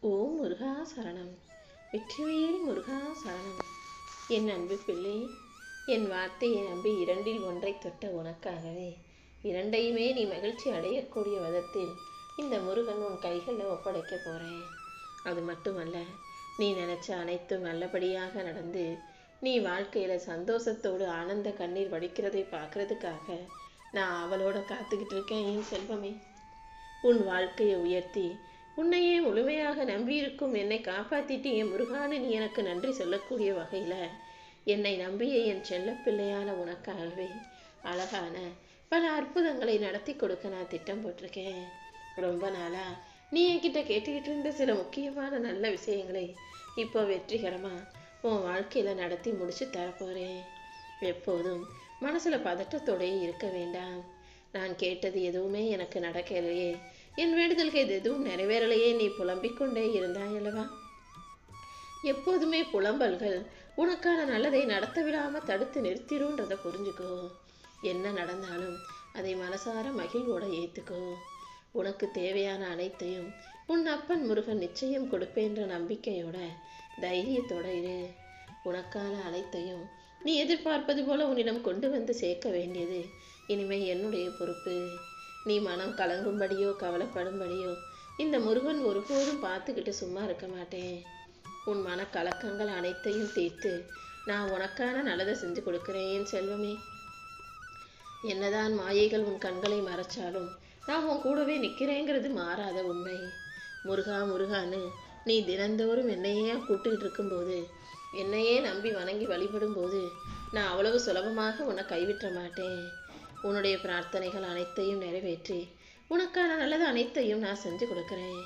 ஓம் முருகா சரணம். வெற்றிவேல் முருகா சரணம். என் அன்பு பிள்ளை, என் வார்த்தையை நம்பி இரண்டில் ஒன்றை தொட்ட உனக்காகவே இரண்டையுமே நீ மகிழ்ச்சி அடையக்கூடிய விதத்தில் இந்த முருகன் உன் கைகளில் ஒப்படைக்க போகிறேன். அது மட்டுமல்ல, நீ நினச்ச அனைத்தும் நல்லபடியாக நடந்து நீ வாழ்க்கையில் சந்தோஷத்தோடு ஆனந்த கண்ணீர் வடிக்கிறதை பார்க்கறதுக்காக நான் அவளோட காத்துக்கிட்டு இருக்கேன். என் செல்வமே, உன் வாழ்க்கையை உயர்த்தி உன்னையே முழுமையாக நம்பியிருக்கும் என்னை காப்பாற்றிட்டு என் முருகானு நீ எனக்கு நன்றி சொல்லக்கூடிய வகையில் என்னை நம்பிய என் செல்லப்பிள்ளையான உனக்காகவே அழகான பல அற்புதங்களை நடத்தி கொடுக்க நான் திட்டம் போட்டிருக்கேன். ரொம்ப நாளா நீ என்கிட்ட கேட்டுக்கிட்டு இருந்த சில முக்கியமான நல்ல விஷயங்களை இப்போ வெற்றிகரமாக உன் வாழ்க்கையில் நடத்தி முடிச்சு தரப்போகிறேன். எப்போதும் மனசில் பதட்டத்தோடே இருக்க வேண்டாம். நான் கேட்டது எதுவுமே எனக்கு நடக்கலையே, என் வேண்டுதல்கள் எதுவும் நிறைவேறலையே நீ புலம்பிக் கொண்டே இருந்தாயல்லவா? எப்போதுமே புலம்பல்கள் உனக்கான நல்லதை நடத்த விடாமல் தடுத்து நிறுத்திடும்ன்றதை புரிஞ்சுக்கோ. என்ன நடந்தாலும் அதை மனசார மகிழ்வோட ஏற்றுக்கோ. உனக்கு தேவையான அனைத்தையும் உன் அப்பன் முருகன் நிச்சயம் கொடுப்பேன்ற நம்பிக்கையோட தைரியத்தோட இரு. உனக்கான அனைத்தையும் நீ எதிர்பார்ப்பது போல உன்னிடம் கொண்டு வந்து சேர்க்க வேண்டியது இனிமே என்னுடைய பொறுப்பு. நீ மனம் கலங்கும்படியோ கவலைப்படும்படியோ இந்த முருகன் ஒருபோதும் பார்த்துக்கிட்டு சும்மா இருக்க மாட்டேன். உன் மன கலக்கங்கள் அனைத்தையும் தீர்த்து நான் உனக்கான நல்லதை செஞ்சு கொடுக்குறேன். என் செல்வமே, என்னதான் மாயைகள் உன் கண்களை மறைச்சாலும் நான் உன் கூடவே நிற்கிறேங்கிறது மாறாத உண்மை. முருகா முருகான்னு நீ தினந்தோறும் என்னையே கூப்பிட்டுக்கிட்டு இருக்கும்போது, என்னையே நம்பி வணங்கி வழிபடும் போது நான் அவ்வளவு சுலபமாக உன்னை கைவிட்ட மாட்டேன். உன்னுடைய பிரார்த்தனைகள் அனைத்தையும் நிறைவேற்றி உனக்கான நல்லது அனைத்தையும் நான் செஞ்சு கொடுக்குறேன்.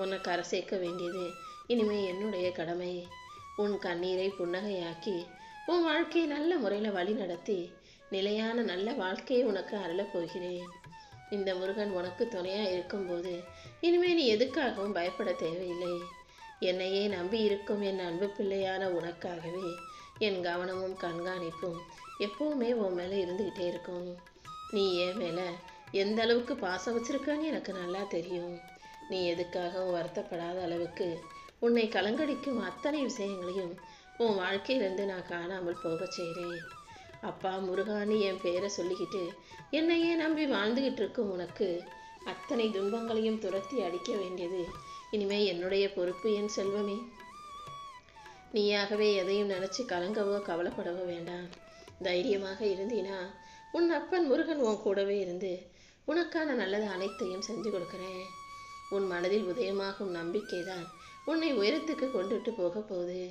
உன்னை கரை சேர்க்க வேண்டியது இனிமே என்னுடைய கடமை. உன் கண்ணீரை புன்னகையாக்கி உன் வாழ்க்கையை நல்ல முறையில் வழி நடத்தி நிலையான நல்ல வாழ்க்கையை உனக்கு அருளப் போகிறேன். இந்த முருகன் உனக்கு துணையாக இருக்கும்போது இனிமே நீ எதுக்காகவும் பயப்பட தேவையில்லை. என்னையே நம்பி இருக்கும் என் அன்பு பிள்ளையான உனக்காகவே என் கவனமும் கண்காணிப்பும் எப்பவுமே உன் மேலே இருந்துக்கிட்டே இருக்கும். நீ என் மேலே எந்த அளவுக்கு பாசம் வச்சிருக்கான்னு எனக்கு நல்லா தெரியும். நீ எதுக்காகவும் வருத்தப்படாத அளவுக்கு உன்னை கலங்கடிக்கும் அத்தனை விஷயங்களையும் உன் வாழ்க்கையிலேருந்து நான் காணாமல் போக செய்கிறேன். அப்பா முருகான்னு என் பேரை சொல்லிக்கிட்டு என்னையே நம்பி வாழ்ந்துக்கிட்டு இருக்கும் உனக்கு அத்தனை துன்பங்களையும் துரத்தி அடிக்க வேண்டியது இனிமே என்னுடைய பொறுப்பு. என் செல்வமே, நீயாகவே எதையும் நினச்சி கலங்கவோ கவலைப்படவோ வேண்டாம். தைரியமாக இருந்தீனா உன் அப்பன் முருகன் உன் கூடவே இருந்து உனக்கான நல்லது அனைத்தையும் செஞ்சு கொடுக்குறேன். உன் மனதில் உதயமாகும் நம்பிக்கை தான் உன்னை உயரத்துக்கு கொண்டுட்டு போக போகுது.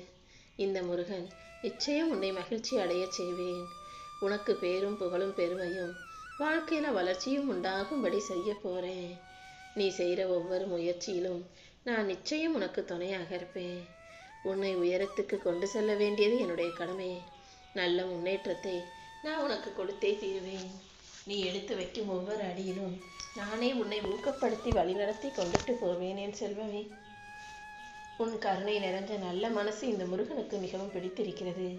இந்த முருகன் நிச்சயம் உன்னை மகிழ்ச்சி அடைய செய்வேன். உனக்கு பேரும் புகழும் பெருமையும் வாழ்க்கையில் வளர்ச்சியும் உண்டாகும்படி செய்ய போகிறேன். நீ செய்கிற ஒவ்வொரு முயற்சியிலும் நான் நிச்சயம் உனக்கு துணையாக இருப்பேன். உன்னை உயரத்துக்கு கொண்டு செல்ல வேண்டியது என்னுடைய கடமை. நல்ல முன்னேற்றத்தை நான் உனக்கு கொடுத்தே தீருவேன். நீ எடுத்து வைக்கும் ஒவ்வொரு அடியிலும் நானே உன்னை ஊக்கப்படுத்தி வழிநடத்தி கொண்டுட்டு போவேன். என் செல்வமே, உன் கருணை நிறைஞ்ச நல்ல மனசு இந்த முருகனுக்கு மிகவும் பிடித்திருக்கிறது.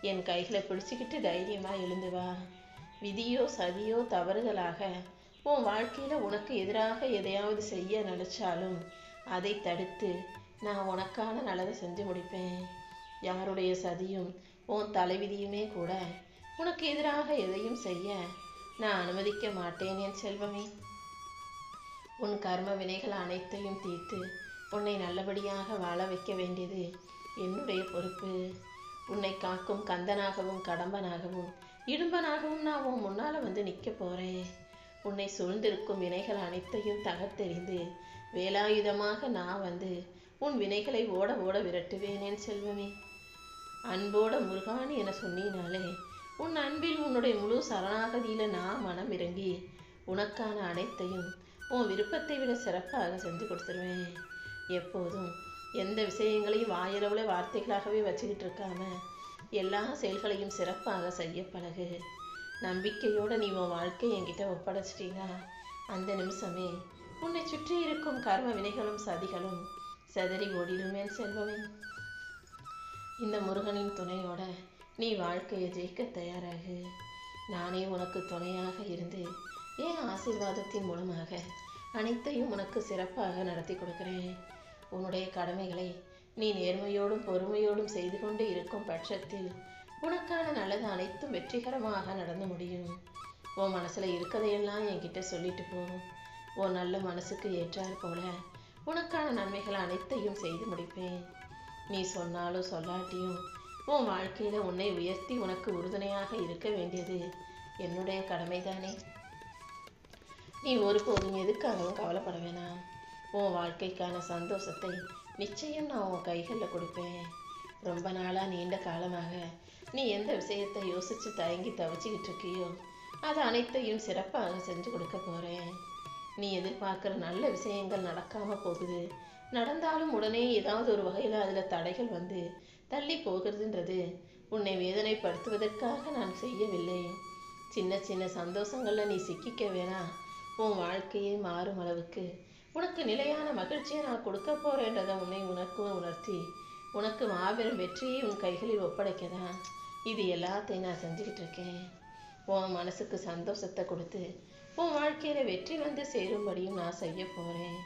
என் கைகளை பிடிச்சிக்கிட்டு தைரியமாக எழுந்து வா. விதியோ சதியோ தவறுதலாக உன் வாழ்க்கையில் உனக்கு எதிராக எதையாவது செய்ய நினைச்சாலும் அதை தடுத்து நான் உனக்கான நல்லதை செஞ்சு முடிப்பேன். யாருடைய சதியும் உன் தலைவிதியுமே கூட உனக்கு எதிராக எதையும் செய்ய நான் அனுமதிக்க மாட்டேன். என் செல்வமே, உன் கர்ம வினைகள் அனைத்தையும் தீர்த்து உன்னை நல்லபடியாக வாழ வைக்க வேண்டியது என்னுடைய பொறுப்பு. உன்னை காக்கும் கந்தனாகவும் கடம்பனாகவும் இடும்பனாகவும் நான் உன் முன்னால் வந்து நிற்க போகிறேன். உன்னை சூழ்ந்திருக்கும் வினைகள் அனைத்தையும் தகர்த்தெறிந்து வேலாயுதமாக நான் வந்து உன் வினைகளை ஓட ஓட விரட்டுவேன். என் செல்வமே, அன்போட முருகானி என சொன்னினாலே உன் அன்பில் உன்னுடைய முழு சரணாகதியில் நான் மனம் இறங்கி உனக்கான அனைத்தையும் உன் விருப்பத்தை விட சிறப்பாக செஞ்சு கொடுத்துருவேன். எப்போதும் எந்த விஷயங்களையும் வாயிலவுல வார்த்தைகளாகவே வச்சுக்கிட்டு இருக்காம எல்லா செயல்களையும் சிறப்பாக செய்ய பழகு. நம்பிக்கையோடு நீ உன் வாழ்க்கை என்கிட்ட ஒப்படைச்சிட்டீங்க அந்த நிமிஷமே உன்னை சுற்றி இருக்கும் கர்ம வினைகளும் சதிகளும் செதறி ஓடிடுமே. செல்வமே, இந்த முருகனின் துணையோட நீ வாழ்க்கையை ஜெயிக்க தயாராகு. நானே உனக்கு துணையாக இருந்து என் ஆசீர்வாதத்தின் மூலமாக அனைத்தையும் உனக்கு சிறப்பாக நடத்தி கொடுக்கிறேன். உன்னுடைய கடமைகளை நீ நேர்மையோடும் பொறுமையோடும் செய்து கொண்டு இருக்கும் பட்சத்தில் உனக்கான நல்லது அனைத்தும் வெற்றிகரமாக நடந்து முடியும். உன் மனசுல இருக்கதையெல்லாம் என்கிட்ட சொல்லிட்டு போ. உன் நல்ல மனசுக்கு ஏற்றாற் போல உனக்கான நன்மைகள் அனைத்தையும் செய்து முடிப்பேன். நீ சொன்னாலும் சொல்லாட்டியும் உன் வாழ்க்கையில உன்னை உயர்த்தி உனக்கு உறுதுணையாக இருக்க வேண்டியது என்னுடைய கடமைதானே. நீ ஒருபோதும் எதுக்காகவும் கவலைப்பட வேணாம். உன் வாழ்க்கைக்கான சந்தோஷத்தை நிச்சயம் நான் உன் கைகளில் கொடுப்பேன். ரொம்ப நாளா நீண்ட காலமாக நீ எந்த விஷயத்தை யோசிச்சு தயங்கி தவிச்சுக்கிட்டு இருக்கியோ அது அனைத்தையும் சிறப்பாக செஞ்சு கொடுக்க போறேன். நீ எதிர்பார்க்கிற நல்ல விஷயங்கள் நடக்காம போகுது. நடந்தாலும் உடனே ஏதாவது ஒரு வகையில் அதில் தடைகள் வந்து தள்ளி போகிறதுன்றது உன்னை வேதனைப்படுத்துவதற்காக நான் செய்யவில்லை. சின்ன சின்ன சந்தோஷங்கள்ல நீ சிக்கிக்க வேணாம். உன் வாழ்க்கையே மாறும் அளவுக்கு உனக்கு நிலையான மகிழ்ச்சியை நான் கொடுக்க போறேன்றதை உனக்கும் உணர்த்தி உனக்கு மாபெரும் வெற்றியை உன் கைகளில் ஒப்படைக்கதான் இது எல்லாத்தையும் நான் செஞ்சுக்கிட்டு இருக்கேன். உன் மனசுக்கு சந்தோஷத்தை கொடுத்து உன் வாழ்க்கையில வெற்றி வந்து சேரும்படியும் நான் செய்ய போறேன்.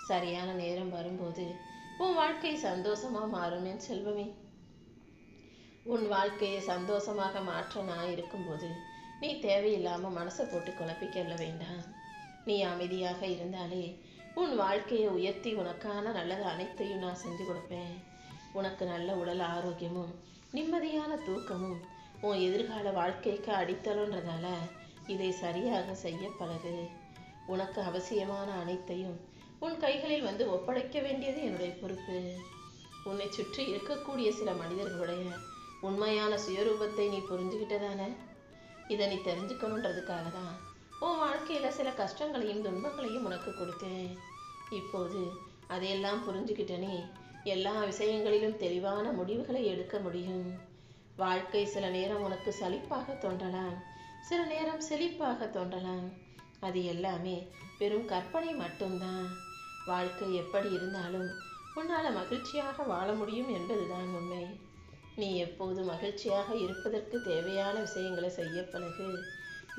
சரியான நேரம் வரும்போது உன் வாழ்க்கை சந்தோஷமா மாறும் என் செல்வமே. உன் வாழ்க்கையை சந்தோஷமாக மாற்ற நான் இருக்கும்போது நீ தேவையில்லாம மனசை போட்டு குழப்பிக்கொள்ள வேண்டாம். நீ அமைதியாக இருந்தாலே உன் வாழ்க்கையை உயர்த்தி உனக்கான நல்லது அனைத்தையும் நான் செஞ்சு கொடுப்பேன். உனக்கு நல்ல உடல் ஆரோக்கியமும் நிம்மதியான தூக்கமும் உன் எதிர்கால வாழ்க்கைக்கு அடித்தளன்றதால இதை சரியாக செய்ய பழகு. உனக்கு அவசியமான அனைத்தையும் உன் கைகளில் வந்து ஒப்படைக்க வேண்டியது என்னுடைய பொறுப்பு. உன்னை சுற்றி இருக்கக்கூடிய சில மனிதர்களுடைய உண்மையான சுயரூபத்தை நீ புரிஞ்சுக்கிட்டதானே? இதை நீ தெரிஞ்சுக்கணுன்றதுக்காக தான் உன் வாழ்க்கையில சில கஷ்டங்களையும் துன்பங்களையும் உனக்கு கொடுத்தேன். இப்போது அதையெல்லாம் புரிஞ்சுக்கிட்ட நீ எல்லா விஷயங்களிலும் தெளிவான முடிவுகளை எடுக்க முடியும். வாழ்க்கை சில நேரம் உனக்கு சலிப்பாக தோன்றலாம், சில நேரம் செழிப்பாக தோன்றலாம். அது எல்லாமே வெறும் கற்பனை மட்டும்தான். வாழ்க்கை எப்படி இருந்தாலும் உன்னால மகிழ்ச்சியாக வாழ முடியும் என்பதுதான் உண்மை. நீ எப்போது மகிழ்ச்சியாக இருப்பதற்கு தேவையான விஷயங்களை செய்ய பழகு.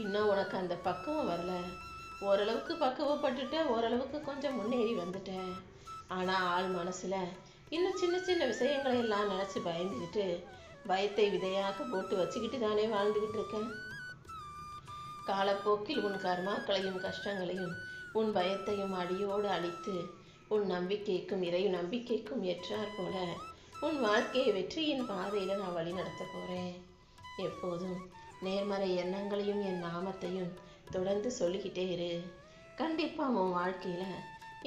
இன்னும் உனக்கு அந்த பக்குவம் வரல. ஓரளவுக்கு பக்குவப்பட்டுட்ட, ஓரளவுக்கு கொஞ்சம் முன்னேறி வந்துட்ட. ஆனா ஆள் மனசுல இன்னும் சின்ன சின்ன விஷயங்களை எல்லாம் நினைச்சு பயந்துக்கிட்டு பயத்தை விதையாக போட்டு வச்சுக்கிட்டு தானே வாழ்ந்துகிட்டு இருக்கேன். காலப்போக்கில் உன் கர்மாக்களையும் கஷ்டங்களையும் உன் பயத்தையும் அடியோடு அழித்து உன் நம்பிக்கைக்கும் இறை நம்பிக்கைக்கும் ஏற்றாற் போல உன் வாழ்க்கையை வெற்றியின் பாதையில நான் வழி நடத்த போறேன். எப்போதும் நேர்மறை எண்ணங்களையும் என் நாமத்தையும் தொடர்ந்து சொல்லிக்கிட்டே இரு. கண்டிப்பா உன் வாழ்க்கையில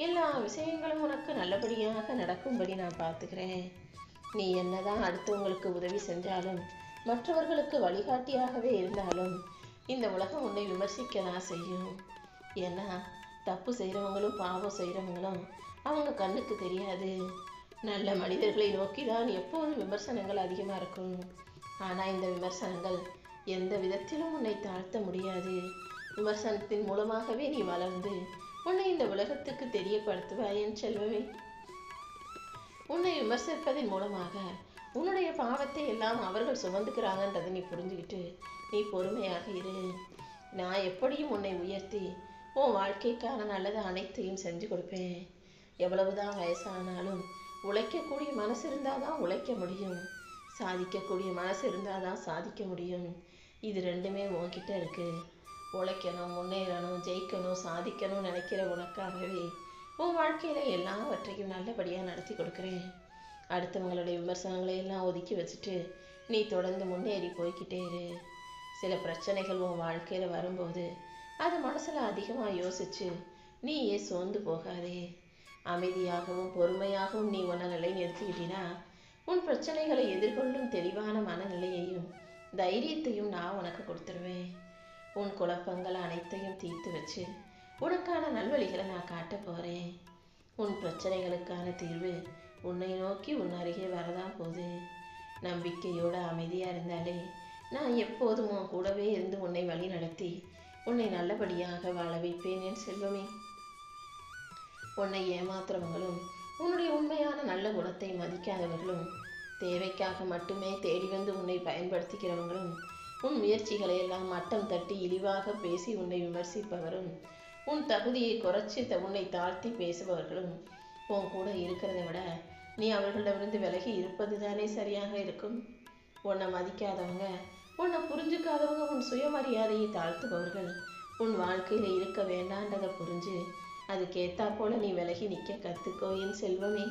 எல்லா விஷயங்களும் உனக்கு நல்லபடியாக நடக்கும்படி நான் பார்த்துக்கிறேன். நீ என்னதான் அடுத்தவங்களுக்கு உதவி செஞ்சாலும் மற்றவர்களுக்கு வழிகாட்டியாகவே இருந்தாலும் இந்த உலகம் உன்னை விமர்சிக்க தான் செய்யும். ஏன்னா தப்பு செய்கிறவங்களும் பாவம் செய்கிறவங்களும் அவங்க கண்ணுக்கு தெரியாது. நல்ல மனிதர்களை நோக்கி தான் எப்போதும் விமர்சனங்கள் அதிகமாக இருக்கும். ஆனால் இந்த விமர்சனங்கள் எந்த விதத்திலும் உன்னை தாழ்த்த முடியாது. விமர்சனத்தின் மூலமாகவே நீ வளர்ந்து உன்னை இந்த உலகத்துக்கு தெரியப்படுத்துவாய் என் செல்வமே. உன்னை விமர்சிப்பதன் மூலமாக உன்னுடைய பாவத்தை எல்லாம் அவர்கள் சுமந்துக்கிறாங்கன்றதை நீ புரிஞ்சுக்கிட்டு நீ பொறுமையாக இரு. நான் எப்படியும் உன்னை உயர்த்தி உன் வாழ்க்கைக்கான நல்லது அனைத்தையும் செஞ்சு கொடுப்பேன். எவ்வளவுதான் வயசானாலும் உழைக்கக்கூடிய மனசு இருந்தால் தான் உழைக்க முடியும், சாதிக்கக்கூடிய மனசு இருந்தால் தான் சாதிக்க முடியும். இது ரெண்டுமே உன்கிட்ட இருக்கு. உழைக்கணும், முன்னேறணும், ஜெயிக்கணும், சாதிக்கணும்னு நினைக்கிற உனக்காகவே உன் வாழ்க்கையில எல்லாவற்றையும் நல்லபடியாக நடத்தி கொடுக்குறேன். அடுத்தவங்களுடைய விமர்சனங்களை எல்லாம் ஒதுக்கி வச்சுட்டு நீ தொடர்ந்து முன்னேறி போய்கிட்டே இரு. சில பிரச்சனைகள் உன் வாழ்க்கையில வரும்போது அது மனசுல அதிகமா யோசிச்சு நீயே சோர்ந்து போகாதே. அமைதியாகவும் பொறுமையாகவும் நீ உன்னை நிலை நிறுத்திக்கிட்டீனா உன் பிரச்சனைகளை எதிர்கொள்ளும் தெளிவான மனநிலையையும் தைரியத்தையும் நான் உனக்கு கொடுத்துருவேன். உன் குழப்பங்கள் அனைத்தையும் தீர்த்து வச்சு உனக்கான நல்வழிகளை நான் காட்ட போறேன். உன் பிரச்சனைகளுக்கான தீர்வு உன்னை நோக்கி உன் அருகே வரதான் போகுது. நம்பிக்கையோட அமைதியா இருந்தாலே நான் எப்போதும் உன் கூடவே இருந்து உன்னை வழி நடத்தி உன்னை நல்லபடியாக வாழ வைப்பேன் என் செல்வமே. உன்னை ஏமாத்துறவங்களும் உன்னுடைய உண்மையான நல்ல குணத்தை மதிக்காதவர்களும் தேவைக்காக மட்டுமே தேடி வந்து உன்னை பயன்படுத்திக்கிறவங்களும் உன் முயற்சிகளை எல்லாம் மட்டம் தட்டி இழிவாக பேசி உன்னை விமர்சிப்பவரும் உன் தகுதியை குறைச்சி உன்னை தாழ்த்தி பேசுபவர்களும் உன் கூட இருக்கிறத விட நீ அவர்களிடமிருந்து விலகி இருப்பது தானே சரியாக இருக்கும். உன்னை மதிக்காதவங்க, உன்னை புரிஞ்சுக்காதவங்க, உன் சுயமரியாதையை தாழ்த்துபவர்கள் உன் வாழ்க்கையில இருக்க வேண்டான்றதை புரிஞ்சு அதுக்கேத்தா போல நீ விலகி நிற்க கற்றுக்கோ என் செல்வமே.